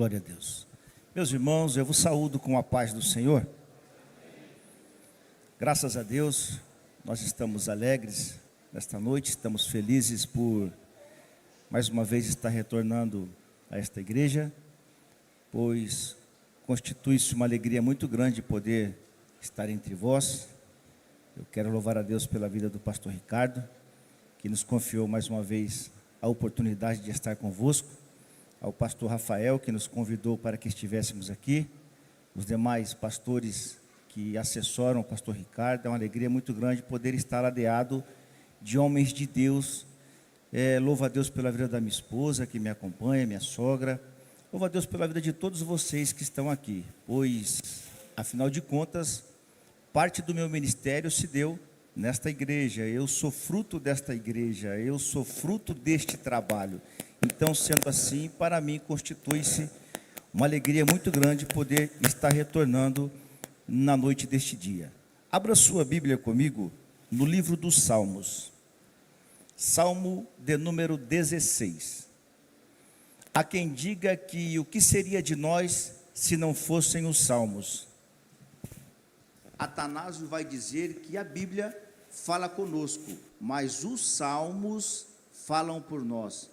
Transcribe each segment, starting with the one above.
Glória a Deus. Meus irmãos, eu vos saúdo com a paz do Senhor. Graças a Deus, nós estamos alegres nesta noite, estamos felizes por mais uma vez estar retornando a esta igreja, pois constitui-se uma alegria muito grande poder estar entre vós. Eu quero louvar a Deus pela vida do pastor Ricardo, que nos confiou mais uma vez a oportunidade de estar convosco, ao pastor Rafael, que nos convidou para que estivéssemos aqui, os demais pastores que assessoram o pastor Ricardo. É uma alegria muito grande poder estar ladeado de homens de Deus. Louvo a Deus pela vida da minha esposa, que me acompanha, minha sogra. Louvo a Deus pela vida de todos vocês que estão aqui, pois, afinal de contas, parte do meu ministério se deu nesta igreja. Eu sou fruto desta igreja, eu sou fruto deste trabalho. Então, sendo assim, para mim constitui-se uma alegria muito grande poder estar retornando na noite deste dia. Abra sua Bíblia comigo no livro dos Salmos, Salmo de número 16. Há quem diga que o que seria de nós se não fossem os Salmos? Atanásio vai dizer que a Bíblia fala conosco, mas os Salmos falam por nós.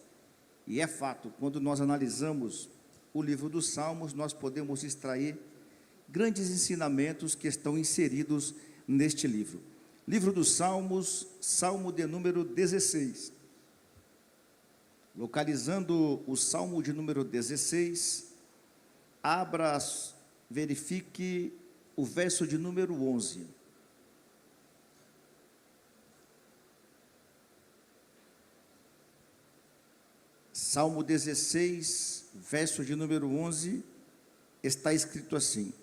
E é fato, quando nós analisamos o livro dos Salmos, nós podemos extrair grandes ensinamentos que estão inseridos neste livro. Livro dos Salmos, Salmo de número 16. Localizando o Salmo de número 16, abra, verifique o verso de número 11. Salmo 16, verso de número 11, está escrito assim: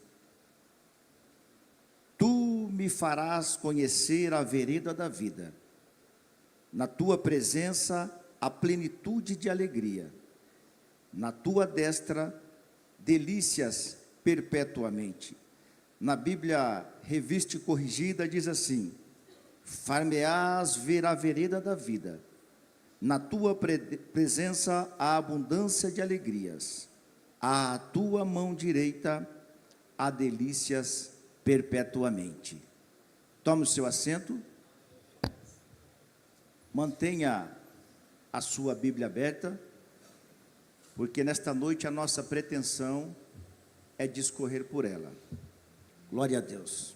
Tu me farás conhecer a vereda da vida, na tua presença a plenitude de alegria, na tua destra delícias perpetuamente. Na Bíblia Revista e Corrigida diz assim: Far-me-ás ver a vereda da vida, na tua presença a abundância de alegrias, à tua mão direita há delícias perpetuamente. Tome o seu assento, mantenha a sua Bíblia aberta, porque nesta noite a nossa pretensão é discorrer por ela. Glória a Deus.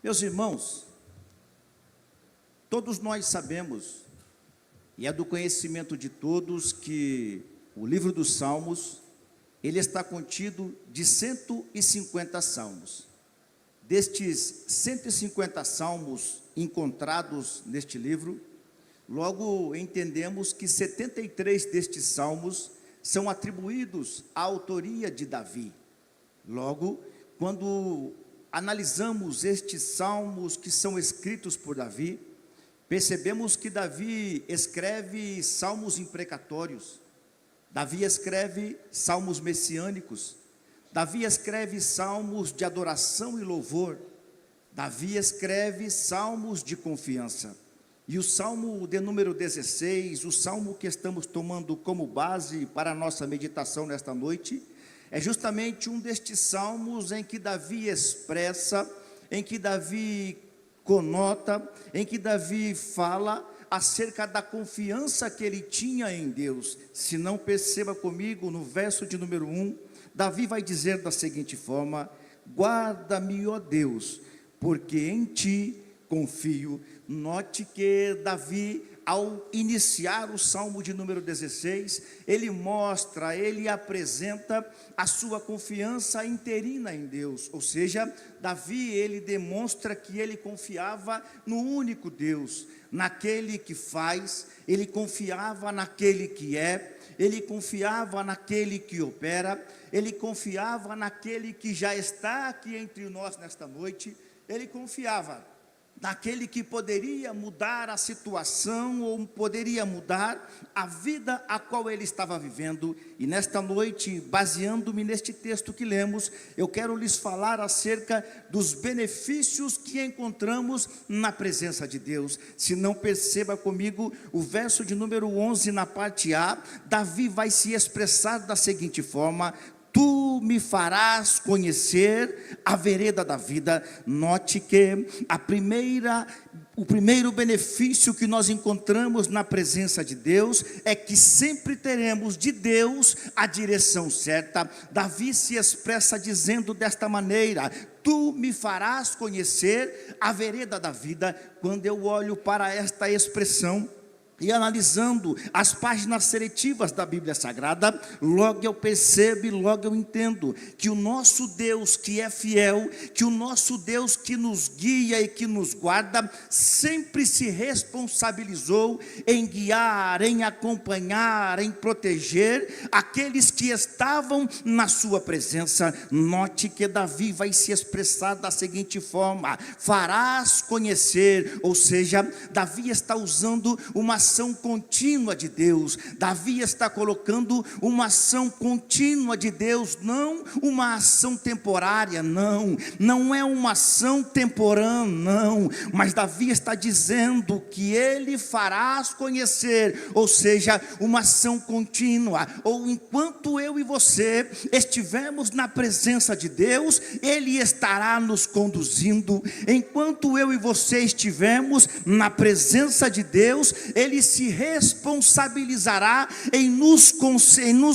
Meus irmãos, todos nós sabemos, e é do conhecimento de todos, que o livro dos Salmos, ele está contido de 150 salmos. Destes 150 salmos encontrados neste livro, logo entendemos que 73 destes salmos são atribuídos à autoria de Davi. Logo, quando analisamos estes salmos que são escritos por Davi, percebemos que Davi escreve salmos imprecatórios, Davi escreve salmos messiânicos, Davi escreve salmos de adoração e louvor, Davi escreve salmos de confiança. E o salmo de número 16, o salmo que estamos tomando como base para a nossa meditação nesta noite, é justamente um destes salmos em que Davi expressa, em que Davi conota, em que Davi fala acerca da confiança que ele tinha em Deus. Se não, perceba comigo, no verso de número 1, Davi vai dizer da seguinte forma: guarda-me, ó Deus, porque em ti confio. Note que Davi, ao iniciar o salmo de número 16, ele mostra, ele apresenta a sua confiança interina em Deus. Ou seja, Davi, ele demonstra que ele confiava no único Deus, naquele que faz, ele confiava naquele que é, ele confiava naquele que opera, ele confiava naquele que já está aqui entre nós nesta noite, ele confiava daquele que poderia mudar a situação ou poderia mudar a vida a qual ele estava vivendo. E nesta noite, baseando-me neste texto que lemos, eu quero lhes falar acerca dos benefícios que encontramos na presença de Deus. Se não, perceba comigo o verso de número 11 na parte A. Davi vai se expressar da seguinte forma: tu me farás conhecer a vereda da vida. Note que o primeiro benefício que nós encontramos na presença de Deus é que sempre teremos de Deus a direção certa. Davi se expressa dizendo desta maneira: tu me farás conhecer a vereda da vida. Quando eu olho para esta expressão e analisando as páginas seletivas da Bíblia Sagrada, logo eu percebo e logo eu entendo que o nosso Deus que é fiel, que o nosso Deus que nos guia e que nos guarda, sempre se responsabilizou em guiar, em acompanhar, em proteger aqueles que estavam na sua presença. Note que Davi vai se expressar da seguinte forma: farás conhecer, ou seja, Davi está usando uma ação contínua de Deus. Davi está colocando uma ação contínua de Deus, não uma ação temporária, não é uma ação temporânea, não, mas Davi está dizendo que ele farás conhecer, ou seja, uma ação contínua. Ou enquanto eu e você estivermos na presença de Deus, ele estará nos conduzindo. Enquanto eu e você estivermos na presença de Deus, ele se responsabilizará em nos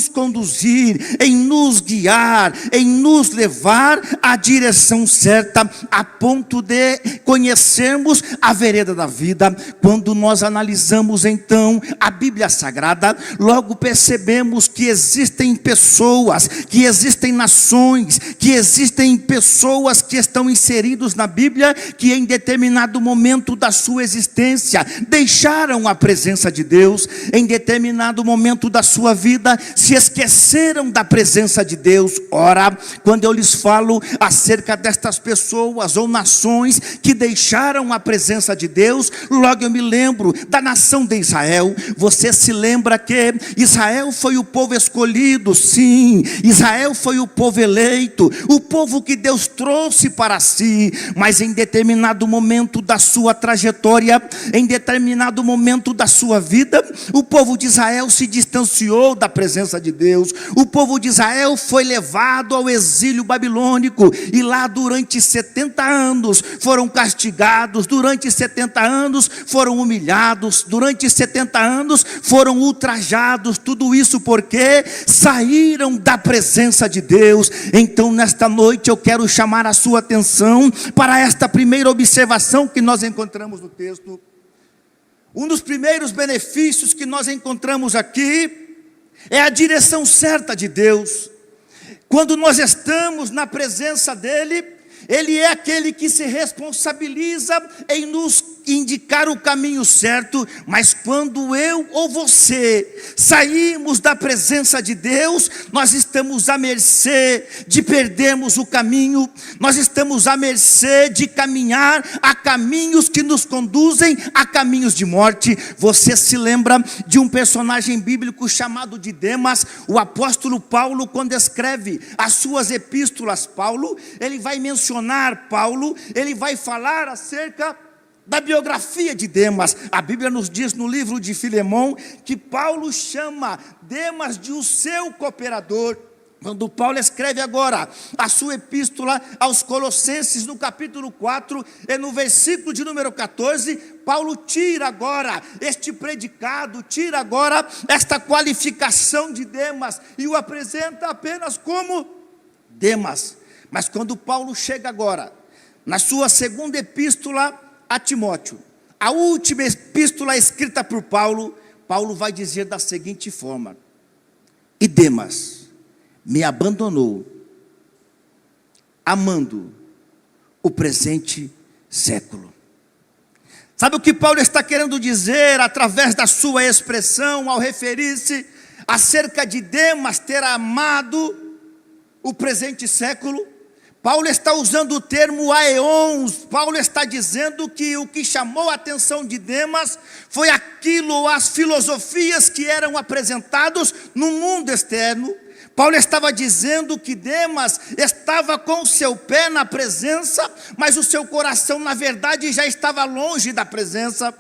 conduzir, em nos guiar, em nos levar à direção certa, a ponto de conhecermos a vereda da vida. Quando nós analisamos então a Bíblia Sagrada, logo percebemos que existem pessoas, que existem nações, que existem pessoas que estão inseridos na Bíblia, que em determinado momento da sua existência deixaram a presença de Deus, em determinado momento da sua vida se esqueceram da presença de Deus. Ora, quando eu lhes falo acerca destas pessoas ou nações que deixaram a presença de Deus, logo eu me lembro da nação de Israel. Você se lembra que Israel foi o povo escolhido? Sim, Israel foi o povo eleito, o povo que Deus trouxe para si, mas em determinado momento da sua trajetória, em determinado momento da sua vida, o povo de Israel se distanciou da presença de Deus. O povo de Israel foi levado ao exílio babilônico, e lá durante 70 anos foram castigados, durante 70 anos foram humilhados, durante 70 anos foram ultrajados. Tudo isso porque saíram da presença de Deus. Então nesta noite eu quero chamar a sua atenção para esta primeira observação que nós encontramos no texto. Um dos primeiros benefícios que nós encontramos aqui é a direção certa de Deus. Quando nós estamos na presença dEle, Ele é aquele que se responsabiliza em nos indicar o caminho certo. Mas quando eu ou você saímos da presença de Deus, nós estamos à mercê de perdermos o caminho, nós estamos à mercê de caminhar a caminhos que nos conduzem a caminhos de morte. Você se lembra de um personagem bíblico chamado de Demas? O apóstolo Paulo, quando escreve as suas epístolas, ele vai mencionar Paulo, ele vai falar acerca da biografia de Demas. A Bíblia nos diz no livro de Filemão que Paulo chama Demas de o seu cooperador. Quando Paulo escreve agora a sua epístola aos Colossenses, no capítulo 4, e no versículo de número 14, Paulo tira agora este predicado, tira agora esta qualificação de Demas e o apresenta apenas como Demas. Mas quando Paulo chega agora na sua segunda epístola a Timóteo, a última epístola escrita por Paulo, Paulo vai dizer da seguinte forma: e Demas me abandonou, amando o presente século. Sabe o que Paulo está querendo dizer através da sua expressão ao referir-se acerca de Demas ter amado o presente século? Paulo está usando o termo aeons. Paulo está dizendo que o que chamou a atenção de Demas foi aquilo, as filosofias que eram apresentados no mundo externo. Paulo estava dizendo que Demas estava com o seu pé na presença, mas o seu coração, na verdade, já estava longe da presença.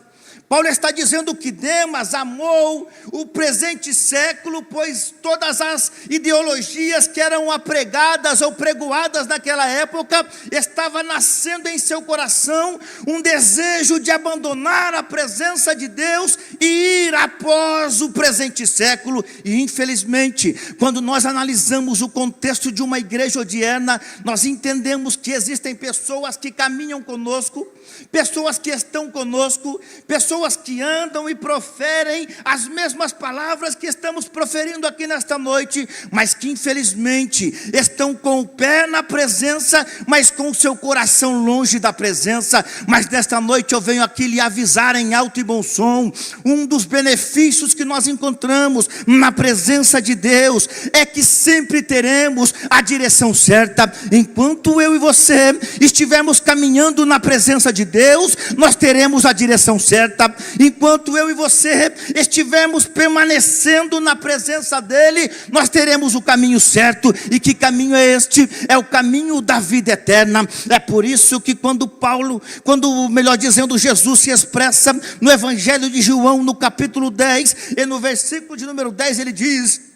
Paulo está dizendo que Demas amou o presente século, pois todas as ideologias que eram apregadas ou pregoadas naquela época, estava nascendo em seu coração um desejo de abandonar a presença de Deus e ir após o presente século. E infelizmente, quando nós analisamos o contexto de uma igreja odierna, nós entendemos que existem pessoas que caminham conosco, pessoas que estão conosco, pessoas que andam e proferem as mesmas palavras que estamos proferindo aqui nesta noite, mas que infelizmente estão com o pé na presença, mas com o seu coração longe da presença. Mas nesta noite eu venho aqui lhe avisar em alto e bom som: um dos benefícios que nós encontramos na presença de Deus é que sempre teremos a direção certa. Enquanto eu e você estivermos caminhando na presença de Deus, nós teremos a direção certa. Enquanto eu e você estivermos permanecendo na presença dEle, nós teremos o caminho certo. E que caminho é este? É o caminho da vida eterna. É por isso que melhor dizendo, Jesus se expressa no Evangelho de João, no capítulo 10, e no versículo de número 10, ele diz: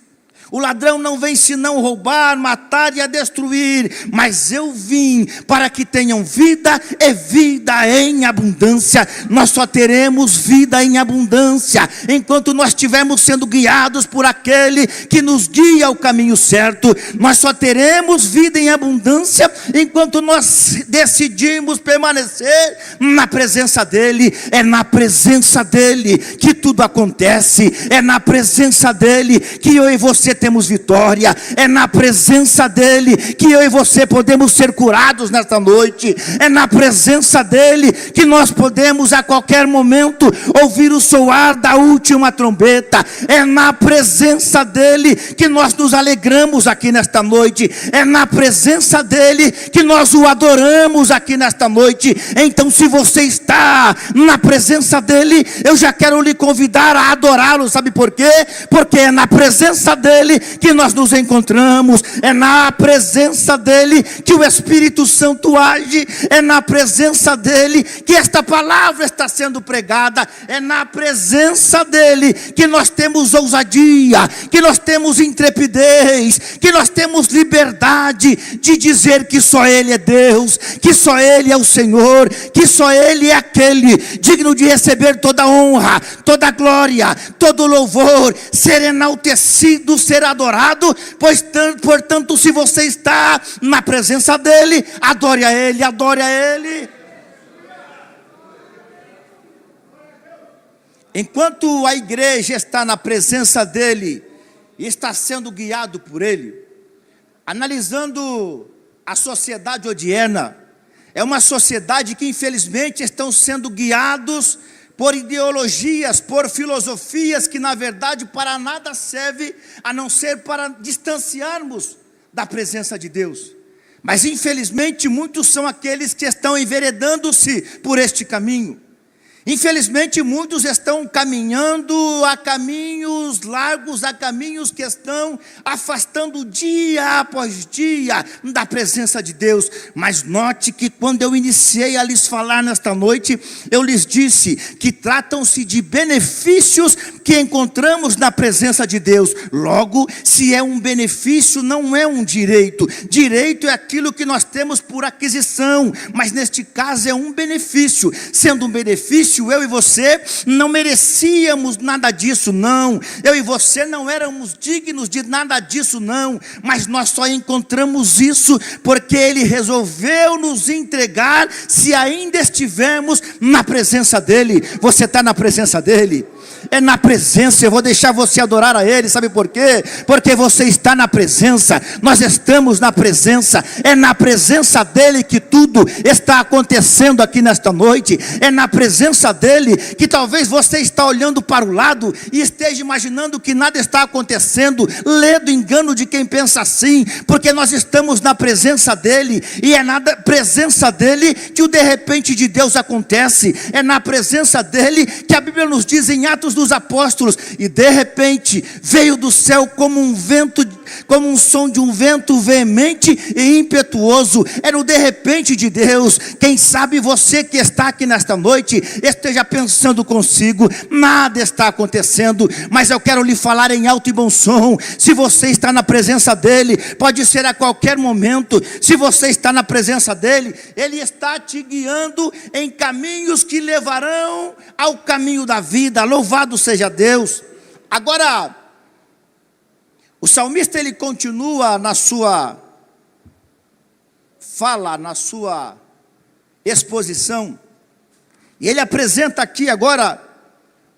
o ladrão não vem senão roubar, matar e a destruir, mas eu vim para que tenham vida e vida em abundância. Nós só teremos vida em abundância enquanto nós estivermos sendo guiados por aquele que nos guia ao caminho certo. Nós só teremos vida em abundância enquanto nós decidimos permanecer na presença dEle. É na presença dEle que tudo acontece, é na presença dEle que eu e você temos vitória, é na presença dEle que eu e você podemos ser curados nesta noite, é na presença dEle que nós podemos a qualquer momento ouvir o soar da última trombeta, é na presença dEle que nós nos alegramos aqui nesta noite, é na presença dEle que nós o adoramos aqui nesta noite. Então, se você está na presença dEle, eu já quero lhe convidar a adorá-lo. Sabe por quê? Porque é na presença dEle que nós nos encontramos, é na presença dEle que o Espírito Santo age, é na presença dEle que esta palavra está sendo pregada, é na presença dEle que nós temos ousadia, que nós temos intrepidez, que nós temos liberdade de dizer que só Ele é Deus, que só Ele é o Senhor, que só Ele é aquele digno de receber toda honra, toda glória, todo louvor, ser enaltecido, ser adorado. Portanto, se você está na presença dEle, adore a Ele, adore a Ele. Enquanto a igreja está na presença dEle e está sendo guiado por Ele, analisando a sociedade odierna, é uma sociedade que infelizmente estão sendo guiados por ideologias, por filosofias que na verdade para nada serve a não ser para distanciarmos da presença de Deus. Mas infelizmente muitos são aqueles que estão enveredando-se por este caminho. Infelizmente muitos estão caminhando a caminhos largos, a caminhos que estão afastando dia após dia da presença de Deus. Mas note que quando eu iniciei a lhes falar nesta noite, eu lhes disse que tratam-se de benefícios que encontramos na presença de Deus. Logo, se é um benefício, não é um direito. Direito é aquilo que nós temos por aquisição, mas neste caso é um benefício. Sendo um benefício, eu e você não merecíamos nada disso, não. Eu e você não éramos dignos de nada disso, não. Mas nós só encontramos isso porque Ele resolveu nos entregar, se ainda estivermos na presença dEle. Você está na presença dEle? É na presença. Eu vou deixar você adorar a Ele, sabe por quê? Porque você está na presença, nós estamos na presença. É na presença dEle que tudo está acontecendo aqui nesta noite. É na presença dEle que talvez você está olhando para o lado e esteja imaginando que nada está acontecendo. Lê do engano de quem pensa assim, porque nós estamos na presença dEle, e é na presença dEle que o de repente de Deus acontece. É na presença dEle que a Bíblia nos diz em Atos dos Apóstolos: e de repente veio do céu como um vento, como um som de um vento veemente e impetuoso. Era o de repente de Deus. Quem sabe você que está aqui nesta noite esteja pensando consigo: nada está acontecendo, mas eu quero lhe falar em alto e bom som. Se você está na presença dEle, pode ser a qualquer momento. Se você está na presença dEle, Ele está te guiando em caminhos que levarão ao caminho da vida. Louvado seja Deus. Agora, o salmista, ele continua na sua fala, na sua exposição, e ele apresenta aqui agora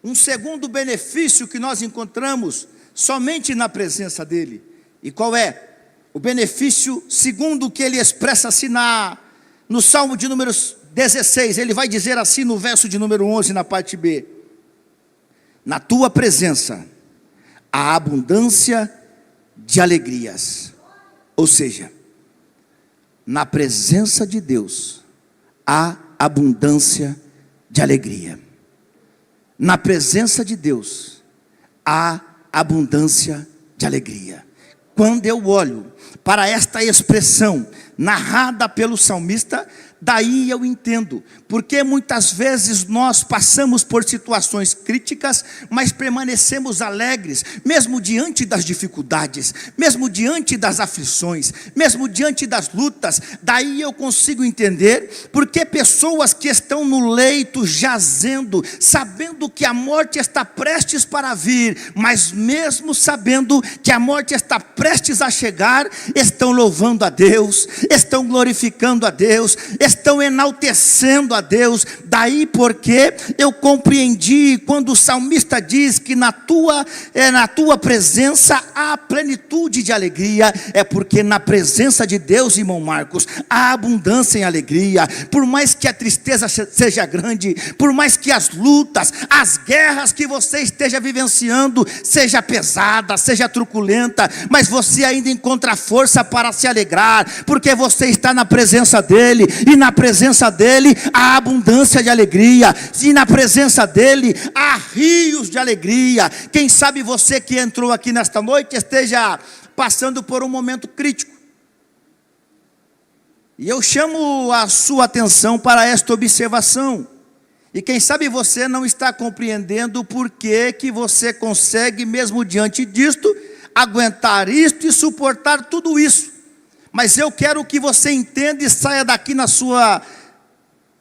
um segundo benefício que nós encontramos somente na presença dEle. E qual é? O benefício segundo que ele expressa assim no Salmo de número 16, ele vai dizer assim no verso de número 11, na parte B: na tua presença há abundância de alegrias. Ou seja, na presença de Deus há abundância de alegria. Na presença de Deus há abundância de alegria. Quando eu olho para esta expressão narrada pelo salmista, daí eu entendo, porque muitas vezes nós passamos por situações críticas, mas permanecemos alegres, mesmo diante das dificuldades, mesmo diante das aflições, mesmo diante das lutas. Daí eu consigo entender porque pessoas que estão no leito jazendo, sabendo que a morte está prestes para vir, mas mesmo sabendo que a morte está prestes a chegar, estão louvando a Deus, estão glorificando a Deus, estão enaltecendo a Deus. Daí porque eu compreendi quando o salmista diz que na tua presença há plenitude de alegria. É porque na presença de Deus, irmão Marcos, há abundância em alegria. Por mais que a tristeza seja grande, por mais que as lutas, as guerras que você esteja vivenciando seja pesada, seja truculenta, mas você ainda encontra força para se alegrar, porque você está na presença dEle, e na presença dEle há abundância de alegria, e na presença dEle há rios de alegria. Quem sabe você que entrou aqui nesta noite esteja passando por um momento crítico, e eu chamo a sua atenção para esta observação. E quem sabe você não está compreendendo por que você consegue, mesmo diante disto, aguentar isto e suportar tudo isso. Mas eu quero que você entenda e saia daqui na sua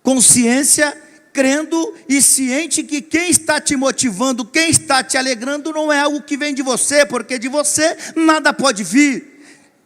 consciência, crendo e ciente que quem está te motivando, quem está te alegrando, não é algo que vem de você, porque de você nada pode vir.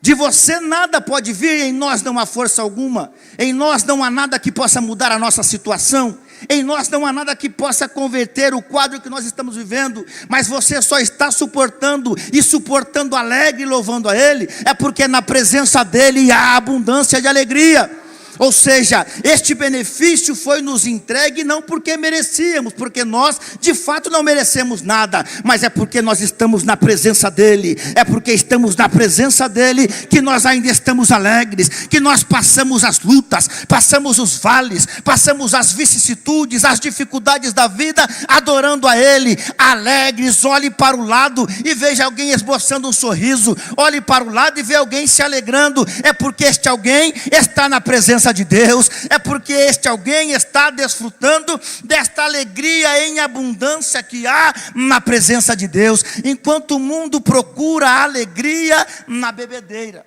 De você nada pode vir, em nós não há força alguma, em nós não há nada que possa mudar a nossa situação, em nós não há nada que possa converter o quadro que nós estamos vivendo, mas você só está suportando, e suportando alegre, louvando a Ele, é porque na presença dEle há abundância de alegria. Ou seja, este benefício foi nos entregue não porque merecíamos, porque nós de fato não merecemos nada, mas é porque nós estamos na presença dEle. É porque estamos na presença dEle que nós ainda estamos alegres, que nós passamos as lutas, passamos os vales, passamos as vicissitudes, as dificuldades da vida, adorando a Ele, alegres. Olhe para o lado e veja alguém esboçando um sorriso, olhe para o lado e vê alguém se alegrando. É porque este alguém está na presença de Deus, é porque este alguém está desfrutando desta alegria em abundância que há na presença de Deus, enquanto o mundo procura a alegria na bebedeira,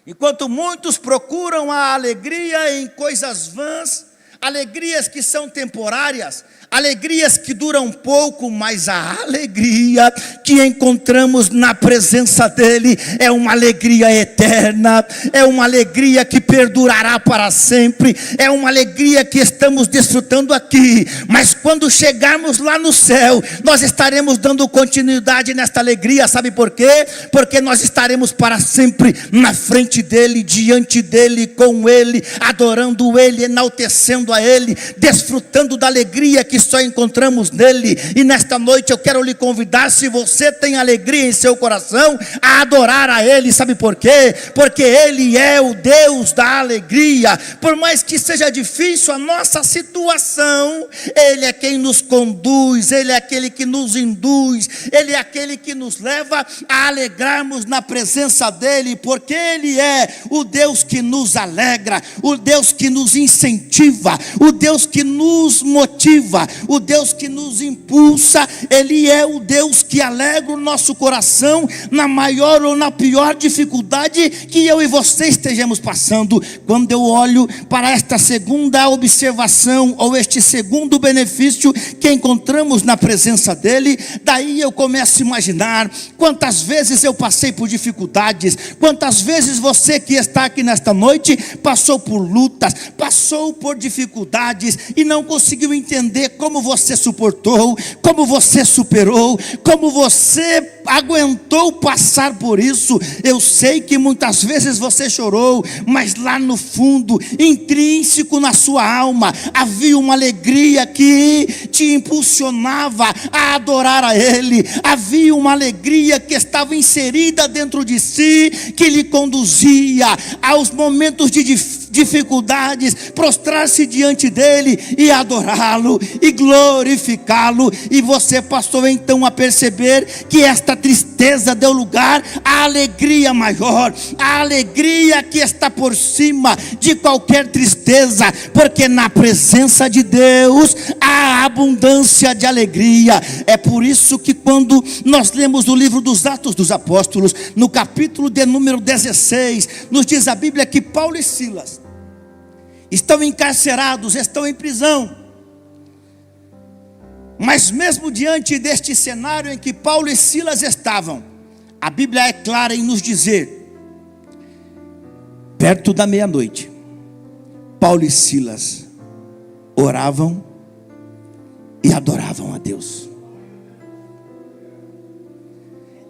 enquanto muitos procuram a alegria em coisas vãs, alegrias que são temporárias, alegrias que duram pouco, mas a alegria que encontramos na presença dEle é uma alegria eterna, é uma alegria que perdurará para sempre, é uma alegria que estamos desfrutando aqui, mas quando chegarmos lá no céu, nós estaremos dando continuidade nesta alegria. Sabe por quê? Porque nós estaremos para sempre na frente dEle, diante dEle, com Ele, adorando Ele, enaltecendo a Ele, desfrutando da alegria que só encontramos nele. E nesta noite eu quero lhe convidar, se você tem alegria em seu coração, a adorar a Ele. Sabe por quê? Porque Ele é o Deus da alegria. Por mais que seja difícil a nossa situação, Ele é quem nos conduz, Ele é aquele que nos induz, Ele é aquele que nos leva a alegrarmos na presença dEle, porque Ele é o Deus que nos alegra, o Deus que nos incentiva, o Deus que nos motiva, o Deus que nos impulsa. Ele é o Deus que alegra o nosso coração na maior ou na pior dificuldade que eu e você estejamos passando. Quando eu olho para esta segunda observação, ou este segundo benefício que encontramos na presença dEle, daí eu começo a imaginar quantas vezes eu passei por dificuldades, quantas vezes você que está aqui nesta noite passou por lutas, passou por dificuldades e não conseguiu entender como você suportou, como você superou, como você aguentou passar por isso. Eu sei que muitas vezes você chorou, mas lá no fundo, intrínseco na sua alma, havia uma alegria que te impulsionava a adorar a Ele, havia uma alegria que estava inserida dentro de si, que lhe conduzia aos momentos de dificuldades, prostrar-se diante dEle e adorá-lo e glorificá-lo. E você passou então a perceber que esta tristeza deu lugar à alegria maior, a alegria que está por cima de qualquer tristeza, porque na presença de Deus há abundância de alegria. É por isso que quando nós lemos o livro dos Atos dos Apóstolos, no capítulo de número 16, nos diz a Bíblia que Paulo e Silas estão encarcerados, estão em prisão. Mas mesmo diante deste cenário em que Paulo e Silas estavam, a Bíblia é clara em nos dizer: perto da meia-noite, Paulo e Silas oravam e adoravam a Deus.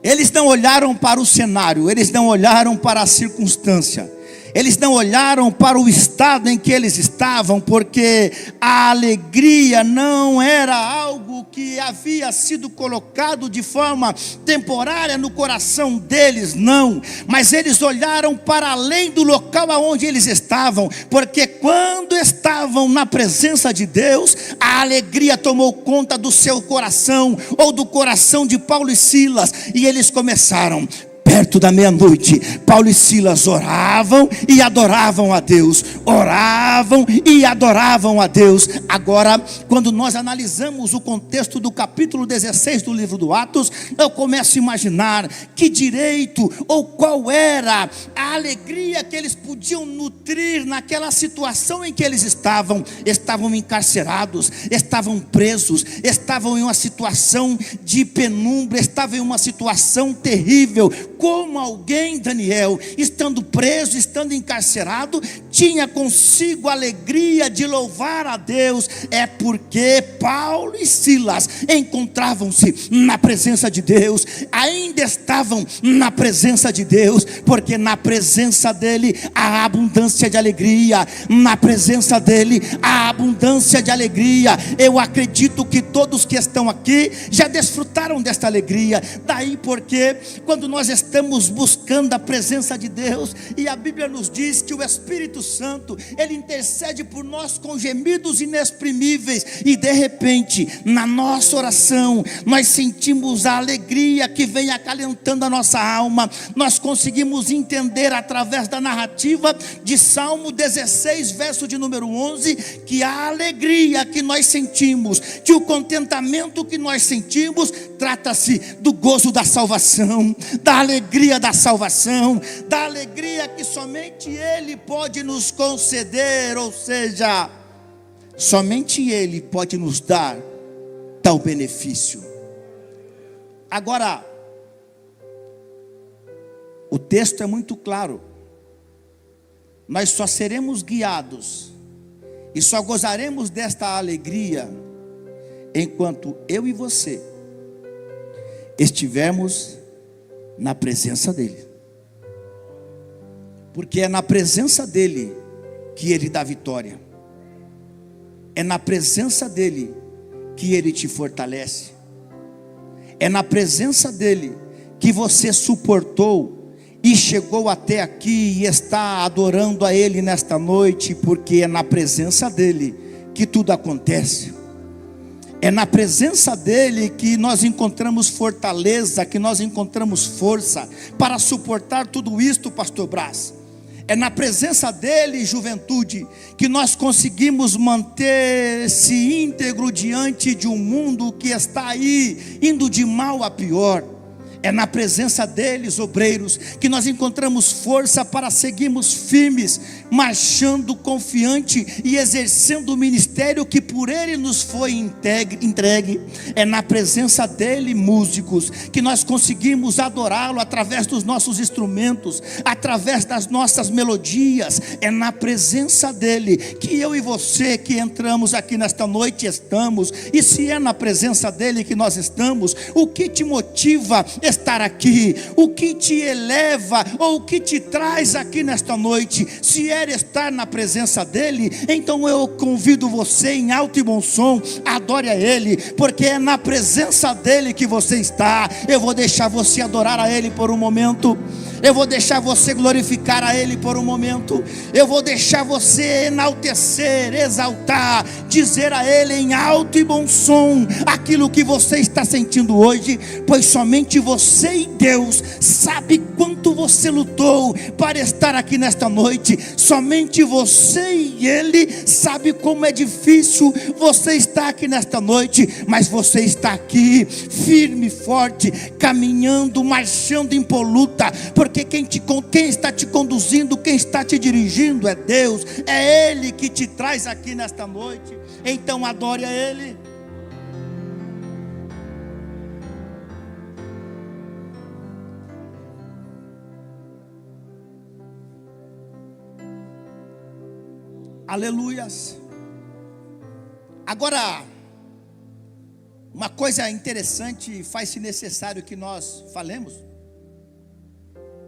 Eles não olharam para o cenário, eles não olharam para a circunstância, eles não olharam para o estado em que eles estavam, porque a alegria não era algo que havia sido colocado de forma temporária no coração deles, não. Mas eles olharam para além do local aonde eles estavam, porque quando estavam na presença de Deus, a alegria tomou conta do seu coração, ou do coração de Paulo e Silas, e eles começaram. Perto da meia-noite, Paulo e Silas oravam e adoravam a Deus, oravam e adoravam a Deus. Agora, quando nós analisamos o contexto do capítulo 16 do livro do Atos, eu começo a imaginar que direito ou qual era a alegria que eles podiam nutrir naquela situação em que eles estavam. Estavam encarcerados, estavam presos, estavam em uma situação de penumbra, estavam em uma situação terrível. Como alguém, Daniel, estando preso, estando encarcerado, tinha consigo a alegria de louvar a Deus? É porque Paulo e Silas encontravam-se na presença de Deus, ainda estavam na presença de Deus, porque na presença dele há abundância de alegria, na presença dele há abundância de alegria. Eu acredito que todos que estão aqui já desfrutaram desta alegria. Daí porque quando nós estamos buscando a presença de Deus, e a Bíblia nos diz que o Espírito Santo, ele intercede por nós com gemidos inexprimíveis, e de repente, na nossa oração, nós sentimos a alegria que vem acalentando a nossa alma. Nós conseguimos entender através da narrativa de Salmo 16, verso de número 11, que a alegria que nós sentimos, que o contentamento que nós sentimos, trata-se do gozo da salvação, da alegria da salvação, da alegria que somente Ele pode nos conceder. Ou seja, Somente Ele pode nos dar tal benefício. Agora, o texto é muito claro. Nós só seremos guiados e só gozaremos desta alegria enquanto eu e você estivermos na presença dEle. Porque é na presença dEle que Ele dá vitória. É na presença dEle que Ele te fortalece. É na presença dEle que você suportou e chegou até aqui e está adorando a Ele nesta noite, porque é na presença dEle que tudo acontece. É na presença dEle que nós encontramos fortaleza, que nós encontramos força para suportar tudo isto, pastor Brás. É na presença dEle, juventude, que nós conseguimos manter-se íntegro diante de um mundo que está aí, indo de mal a pior. É na presença deles, obreiros, que nós encontramos força para seguirmos firmes, marchando confiante e exercendo o ministério que por Ele nos foi entregue. É na presença dEle, músicos, que nós conseguimos adorá-lo através dos nossos instrumentos, através das nossas melodias. É na presença dEle que eu e você que entramos aqui nesta noite estamos. E se é na presença dEle que nós estamos, o que te motiva estar aqui? O que te eleva ou o que te traz aqui nesta noite? Se é estar na presença dEle, então eu convido você em alto e bom som, adore a Ele, porque é na presença dEle que você está. Eu vou deixar você adorar a Ele por um momento. Eu vou deixar você glorificar a Ele por um momento. Eu vou deixar você enaltecer, exaltar, dizer a Ele em alto e bom som aquilo que você está sentindo hoje, pois somente você e Deus sabe quanto você lutou para estar aqui nesta noite. Somente você e Ele sabe como é difícil você estar aqui nesta noite, mas você está aqui firme, forte, caminhando, marchando impoluta, porque quem está te conduzindo, quem está te dirigindo é Deus. É Ele que te traz aqui nesta noite. Então adore a Ele. Aleluias. Agora, uma coisa interessante, faz-se necessário que nós falemos,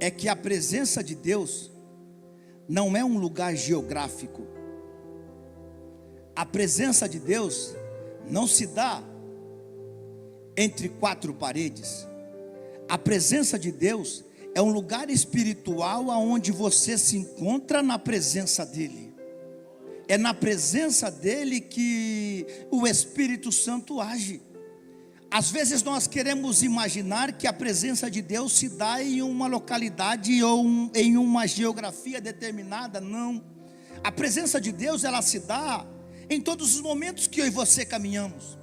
é que a presença de Deus não é um lugar geográfico. A presença de Deus não se dá entre quatro paredes. A presença de Deus é um lugar espiritual aonde você se encontra na presença dEle. É na presença dEle que o Espírito Santo age. Às vezes nós queremos imaginar que a presença de Deus se dá em uma localidade ou em uma geografia determinada. Não. A presença de Deus, ela se dá em todos os momentos que eu e você caminhamos.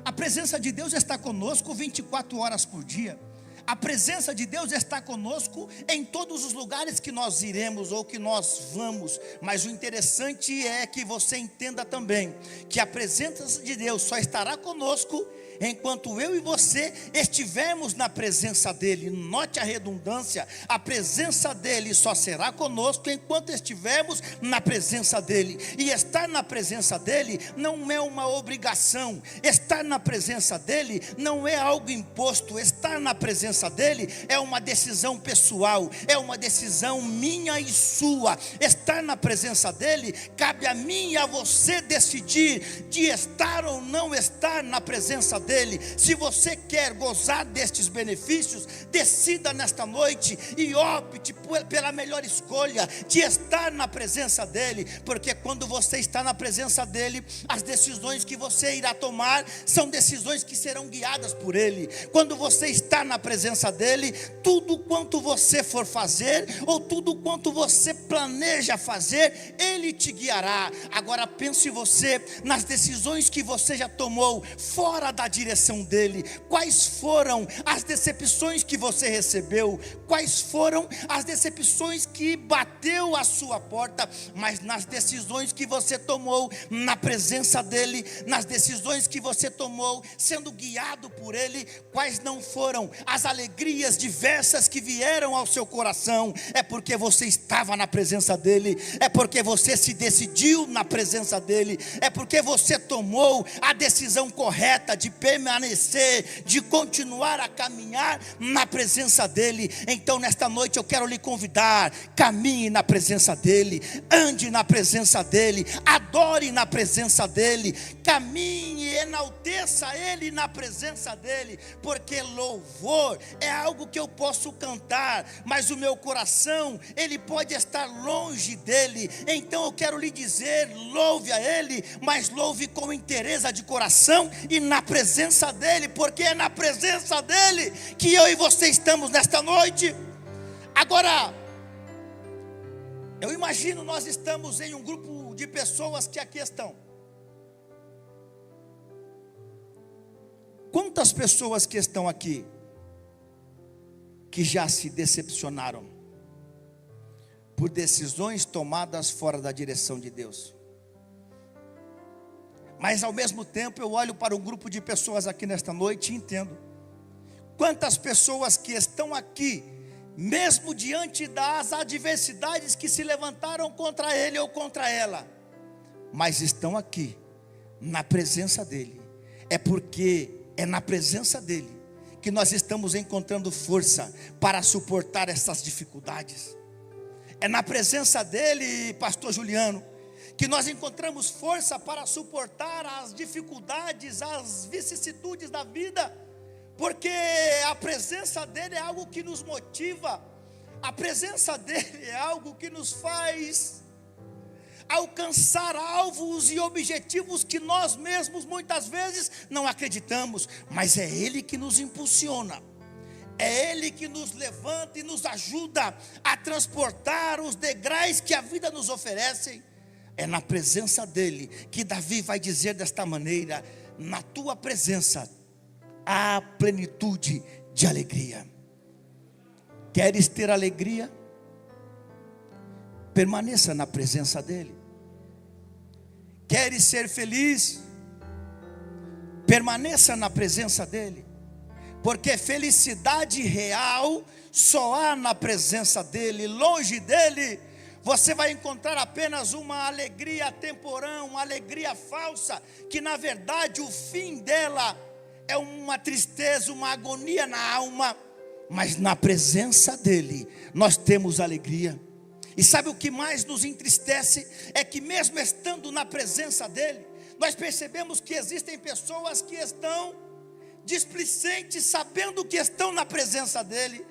A presença de Deus está conosco 24 horas por dia. A presença de Deus está conosco em todos os lugares que nós iremos ou que nós vamos. Mas o interessante é que você entenda também que a presença de Deus só estará conosco enquanto eu e você estivermos na presença dEle. Note a redundância. A presença dEle só será conosco enquanto estivermos na presença dEle. E estar na presença dEle não é uma obrigação. Estar na presença dEle não é algo imposto. Estar na presença dEle é uma decisão pessoal, é uma decisão minha e sua. Estar na presença dEle, cabe a mim e a você decidir de estar ou não estar na presença dEle. Se você quer gozar destes benefícios, decida nesta noite e opte pela melhor escolha de estar na presença dEle, porque quando você está na presença dEle, as decisões que você irá tomar são decisões que serão guiadas por Ele. Quando você está na presença dEle, tudo quanto você for fazer, ou tudo quanto você planeja a fazer, Ele te guiará. Agora pense você nas decisões que você já tomou fora da direção dEle. Quais foram as decepções que você recebeu? Quais foram as decepções que bateu a sua porta? Mas nas decisões que você tomou na presença dEle, nas decisões que você tomou sendo guiado por Ele, quais não foram as alegrias diversas que vieram ao seu coração? É porque você estava na presença dEle, é porque você se decidiu na presença dEle, é porque você tomou a decisão correta de permanecer, de continuar a caminhar na presença dEle. Então nesta noite eu quero lhe convidar: caminhe na presença dEle, ande na presença dEle, adore na presença dEle, caminhe, enalteça Ele na presença dEle, porque louvor é algo que eu posso cantar, mas o meu coração, ele pode estar longe dEle. Então eu quero lhe dizer: louve a Ele, mas louve com inteireza de coração e na presença dEle, porque é na presença dEle que eu e você estamos nesta noite. Agora, eu imagino, nós estamos em um grupo de pessoas que aqui estão. Quantas pessoas que estão aqui que já se decepcionaram por decisões tomadas fora da direção de Deus? Mas ao mesmo tempo eu olho para um grupo de pessoas aqui nesta noite e entendo quantas pessoas que estão aqui, mesmo diante das adversidades que se levantaram contra ele ou contra ela, mas estão aqui na presença dele. É porque é na presença dele que nós estamos encontrando força para suportar essas dificuldades. É na presença dele, pastor Juliano, que nós encontramos força para suportar as dificuldades, as vicissitudes da vida, porque a presença dele é algo que nos motiva, a presença dele é algo que nos faz alcançar alvos e objetivos que nós mesmos muitas vezes não acreditamos, mas é Ele que nos impulsiona, é Ele que nos levanta e nos ajuda a transportar os degraus que a vida nos oferece. É na presença dEle que Davi vai dizer desta maneira: na tua presença há plenitude de alegria. Queres ter alegria? Permaneça na presença dEle. Queres ser feliz? Permaneça na presença dEle, porque felicidade real só há na presença dEle. Longe dEle você vai encontrar apenas uma alegria temporã, uma alegria falsa, que na verdade o fim dela é uma tristeza, uma agonia na alma. Mas na presença dEle nós temos alegria. E sabe o que mais nos entristece? É que mesmo estando na presença dEle, nós percebemos que existem pessoas que estão displicentes, sabendo que estão na presença dEle.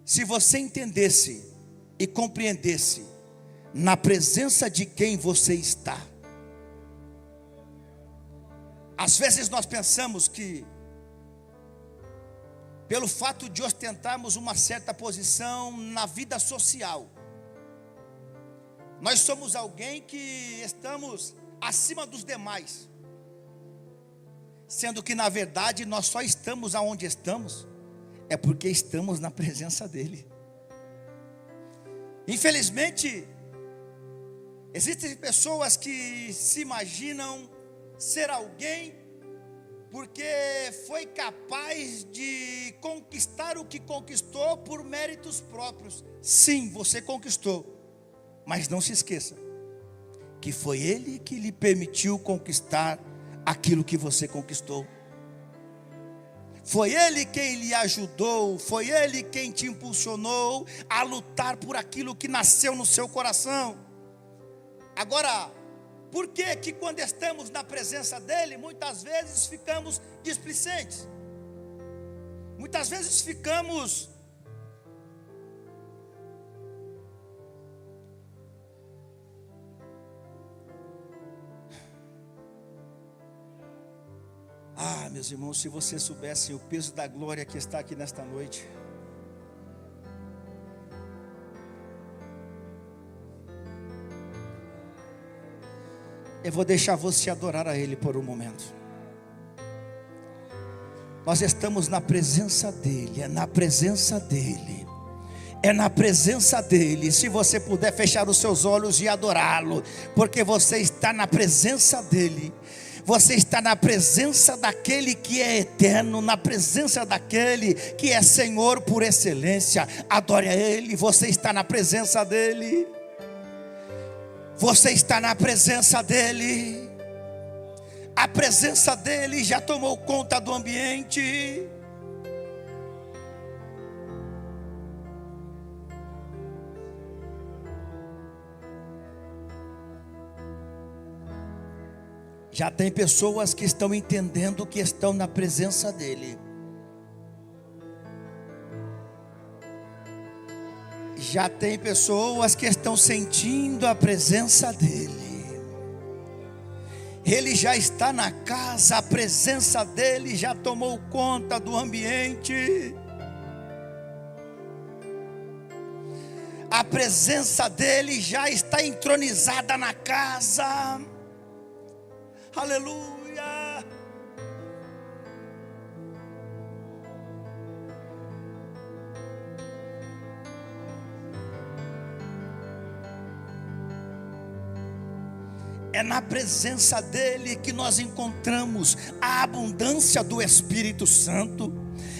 Se você entendesse e compreendesse na presença de quem você está. Às vezes nós pensamos que pelo fato de ostentarmos uma certa posição na vida social, nós somos alguém que estamos acima dos demais, sendo que na verdade nós só estamos aonde estamos é porque estamos na presença dEle. Infelizmente, existem pessoas que se imaginam ser alguém porque foi capaz de conquistar o que conquistou por méritos próprios. Sim, você conquistou, mas não se esqueça que foi Ele que lhe permitiu conquistar aquilo que você conquistou. Foi Ele quem lhe ajudou, foi Ele quem te impulsionou a lutar por aquilo que nasceu no seu coração. Agora, por que que quando estamos na presença dEle, muitas vezes ficamos displicentes? Muitas vezes ficamos meus irmãos, se vocês soubessem o peso da glória que está aqui nesta noite. Eu vou deixar você adorar a Ele por um momento. Nós estamos na presença dEle, é na presença dEle. É na presença dEle. Se você puder fechar os seus olhos e adorá-lo, porque você está na presença dEle. Você está na presença daquele que é eterno, na presença daquele que é Senhor por excelência. Adore a Ele. Você está na presença dEle. Você está na presença dEle. A presença dEle já tomou conta do ambiente. Já tem pessoas que estão entendendo que estão na presença dEle. Já tem pessoas que estão sentindo a presença dEle. Ele já está na casa, a presença dEle já tomou conta do ambiente. A presença dEle já está entronizada na casa. Aleluia. É na presença dEle que nós encontramos a abundância do Espírito Santo.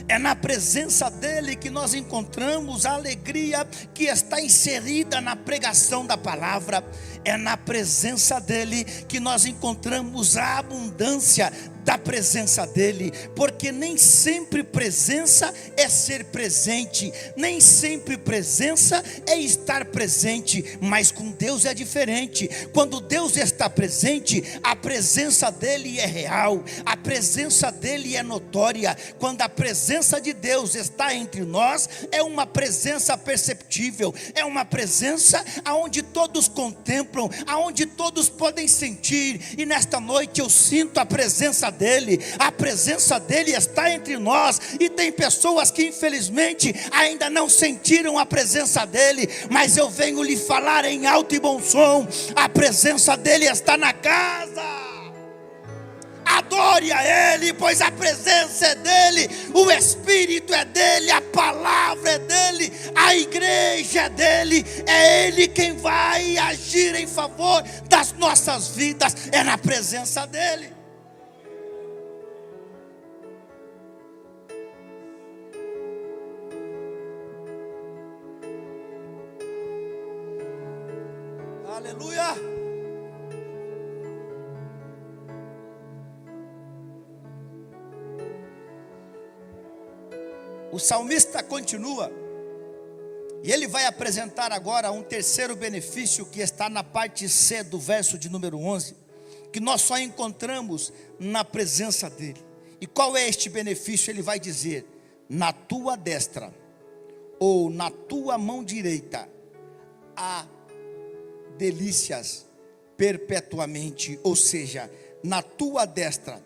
É na presença dEle que nós encontramos a alegria que está inserida na pregação da palavra. É na presença dEle que nós encontramos a abundância da presença dEle, porque nem sempre presença é ser presente, nem sempre presença é estar presente, mas com Deus é diferente. Quando Deus está presente, a presença dEle é real, a presença dEle é notória. Quando a presença de Deus está entre nós, é uma presença perceptível, é uma presença aonde todos contemplam, aonde todos podem sentir. E nesta noite eu sinto a presença dEle, a presença dEle está entre nós. E tem pessoas que infelizmente ainda não sentiram a presença dEle, mas eu venho lhe falar em alto e bom som: a presença dEle está na casa. Adore a Ele, pois a presença é dEle, o Espírito é dEle, a palavra é dEle, a igreja é dEle. É Ele quem vai agir em favor das nossas vidas, é na presença dEle. Aleluia. O salmista continua, e ele vai apresentar agora um terceiro benefício que está na parte C do verso de número 11, que nós só encontramos na presença dele. E qual é este benefício? Ele vai dizer: na tua destra, ou na tua mão direita, há delícias perpetuamente. Ou seja, na tua destra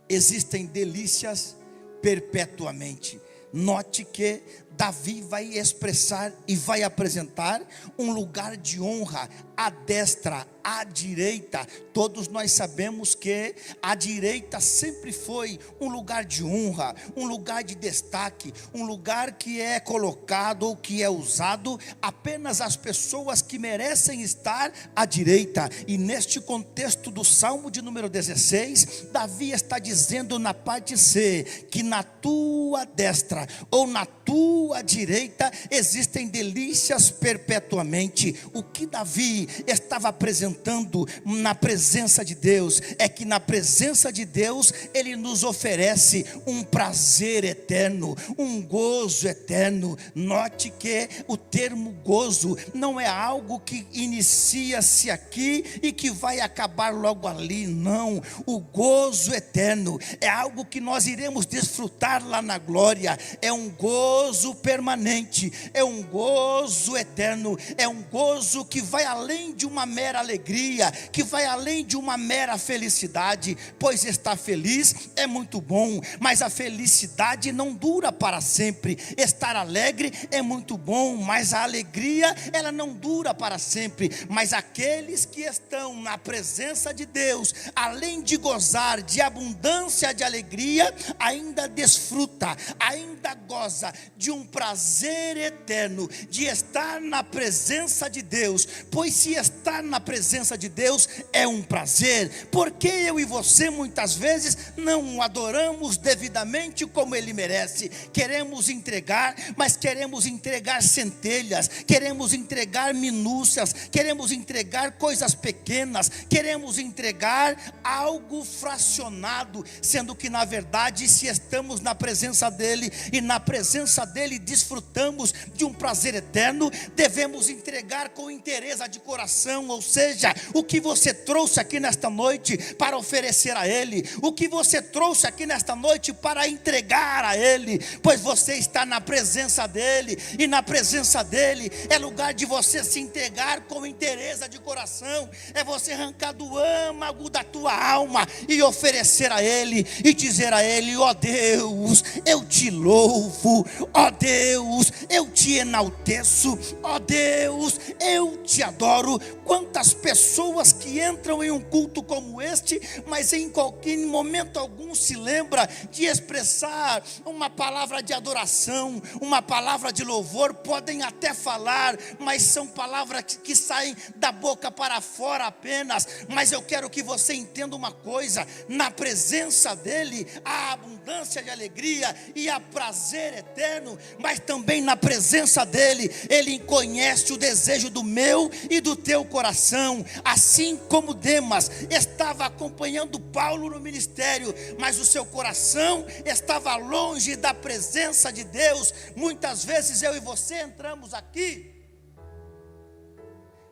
existem delícias perpetuamente. Note que Davi vai expressar e vai apresentar um lugar de honra à destra, à direita. Todos nós sabemos que a direita sempre foi um lugar de honra, um lugar de destaque, um lugar que é colocado ou que é usado apenas as pessoas que merecem estar à direita. E neste contexto do Salmo de número 16, Davi está dizendo na parte C, que na tua destra ou na tua direita existem delícias perpetuamente. O que Davi estava apresentando na presença de Deus é que na presença de Deus Ele nos oferece um prazer eterno, um gozo eterno. Note que o termo gozo não é algo que inicia-se aqui e que vai acabar logo ali, não. O gozo eterno é algo que nós iremos desfrutar lá na glória. É um gozo permanente, é um gozo eterno, é um gozo que vai além de uma mera alegria, que vai além de uma mera felicidade, pois estar feliz é muito bom, mas a felicidade não dura para sempre. Estar alegre é muito bom, mas a alegria ela não dura para sempre. Mas aqueles que estão na presença de Deus, além de gozar de abundância de alegria, ainda desfruta, ainda goza de um prazer eterno, de estar na presença de Deus. Pois se estar na presença de Deus é um prazer, porque eu e você muitas vezes não o adoramos devidamente como Ele merece. Queremos entregar, mas queremos entregar centelhas, queremos entregar minúcias, queremos entregar coisas pequenas, queremos entregar algo fracionado, sendo que na verdade, se estamos na presença dEle, e na presença dEle desfrutamos de um prazer eterno, devemos entregar com inteireza de coração. Ou seja, o que você trouxe aqui nesta noite para oferecer a Ele, o que você trouxe aqui nesta noite para entregar a Ele, pois você está na presença dEle, e na presença dEle é lugar de você se entregar com inteireza de coração, é você arrancar do âmago da tua alma e oferecer a Ele, e dizer a Ele: ó Deus, eu te louvo, ó Deus, eu te enalteço, ó Deus, eu te adoro. Quantas pessoas que entram em um culto como este, mas em qualquer momento algum se lembra de expressar uma palavra de adoração, uma palavra de louvor, podem até falar, mas são palavras que saem da boca para fora apenas. Mas eu quero que você entenda uma coisa: na presença dEle há abundância de alegria e há prazer eterno, mas também na presença dEle, Ele conhece o desejo do meu e do teu coração. Assim como Demas estava acompanhando Paulo no ministério, mas o seu coração estava longe da presença de Deus. Muitas vezes eu e você entramos aqui,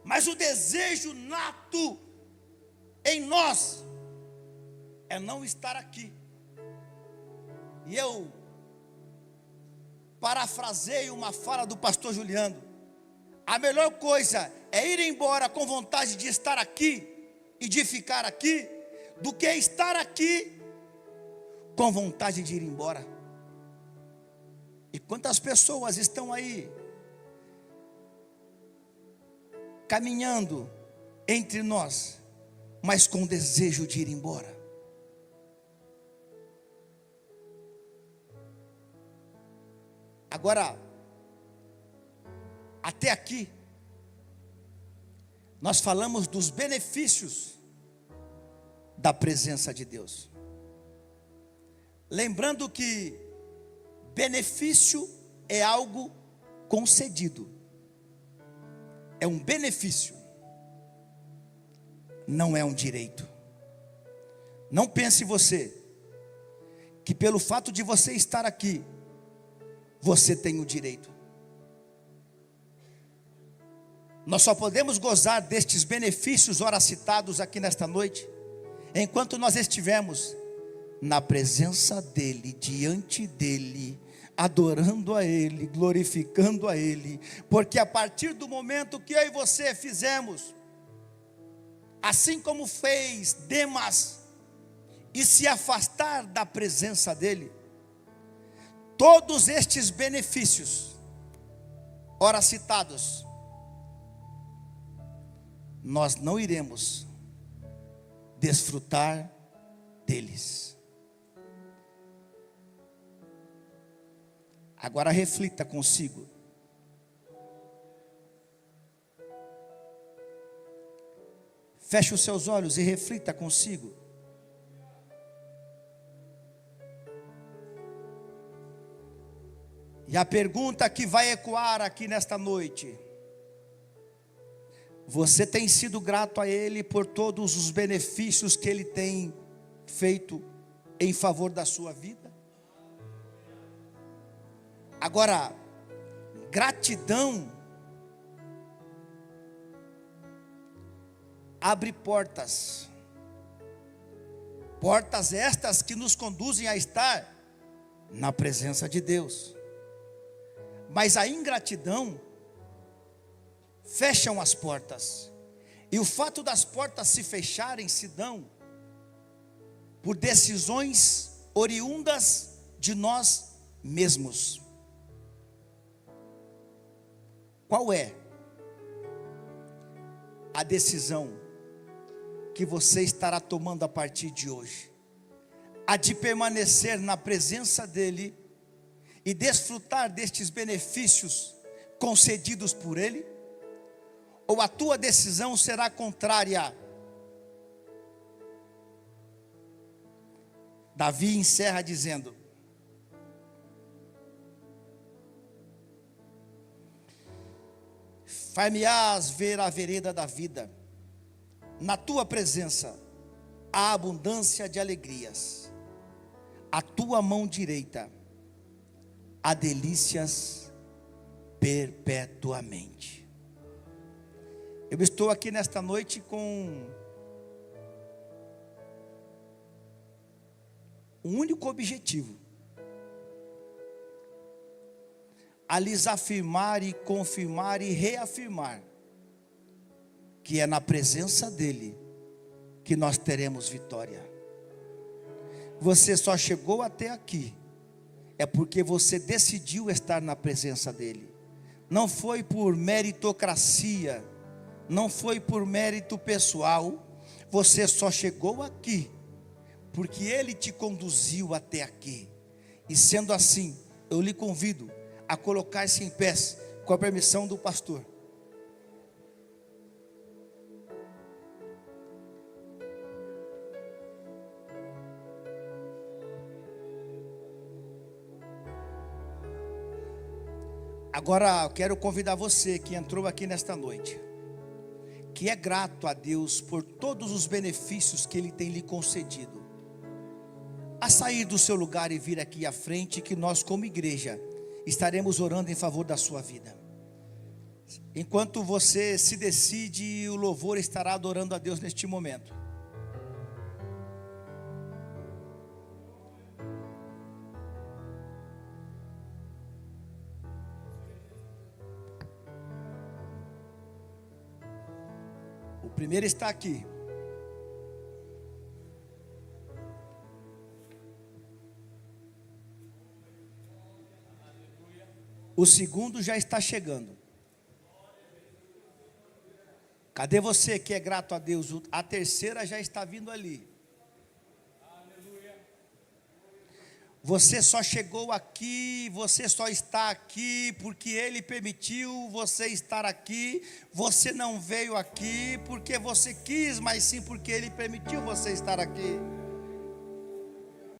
mas o desejo nato em nós é não estar aqui. E eu parafraseio uma fala do pastor Juliano: a melhor coisa é ir embora com vontade de estar aqui e de ficar aqui, do que estar aqui com vontade de ir embora. E quantas pessoas estão aí caminhando entre nós, mas com desejo de ir embora. Agora, até aqui, nós falamos dos benefícios da presença de Deus. Lembrando que benefício é algo concedido, é um benefício, não é um direito. Não pense você que pelo fato de você estar aqui, você tem o direito. Nós só podemos gozar destes benefícios ora citados aqui nesta noite enquanto nós estivermos na presença dEle, diante dEle, adorando a Ele, glorificando a Ele. Porque a partir do momento que eu e você fizemos, assim como fez Demas, e se afastar da presença dEle, todos estes benefícios ora citados, nós não iremos desfrutar deles. Agora reflita consigo. Feche os seus olhos e reflita consigo. E a pergunta que vai ecoar aqui nesta noite: você tem sido grato a Ele por todos os benefícios que Ele tem feito em favor da sua vida? Agora, gratidão abre portas, portas estas que nos conduzem a estar na presença de Deus. Mas a ingratidão fecham as portas. E o fato das portas se fecharem se dão por decisões oriundas de nós mesmos. Qual é a decisão que você estará tomando a partir de hoje? A de permanecer na presença dEle e desfrutar destes benefícios concedidos por Ele? Ou a tua decisão será contrária? Davi encerra dizendo: far-me-ás ver a vereda da vida, na tua presença há abundância de alegrias, a tua mão direita há delícias perpetuamente. Eu estou aqui nesta noite com um único objetivo: a lhes afirmar e confirmar e reafirmar que é na presença dEle que nós teremos vitória. Você só chegou até aqui é porque você decidiu estar na presença dEle. Não foi por meritocracia, não foi por mérito pessoal. Você só chegou aqui porque Ele te conduziu até aqui. E sendo assim, eu lhe convido a colocar-se em pés, com a permissão do pastor. Agora eu quero convidar você que entrou aqui nesta noite, que é grato a Deus por todos os benefícios que Ele tem lhe concedido, a sair do seu lugar e vir aqui à frente, que nós como igreja estaremos orando em favor da sua vida. Enquanto você se decide, o louvor estará adorando a Deus neste momento. O primeiro está aqui. O segundo já está chegando. Cadê você que é grato a Deus? A terceira já está vindo ali. Você só chegou aqui, você só está aqui porque Ele permitiu você estar aqui. Você não veio aqui porque você quis, mas sim porque Ele permitiu você estar aqui.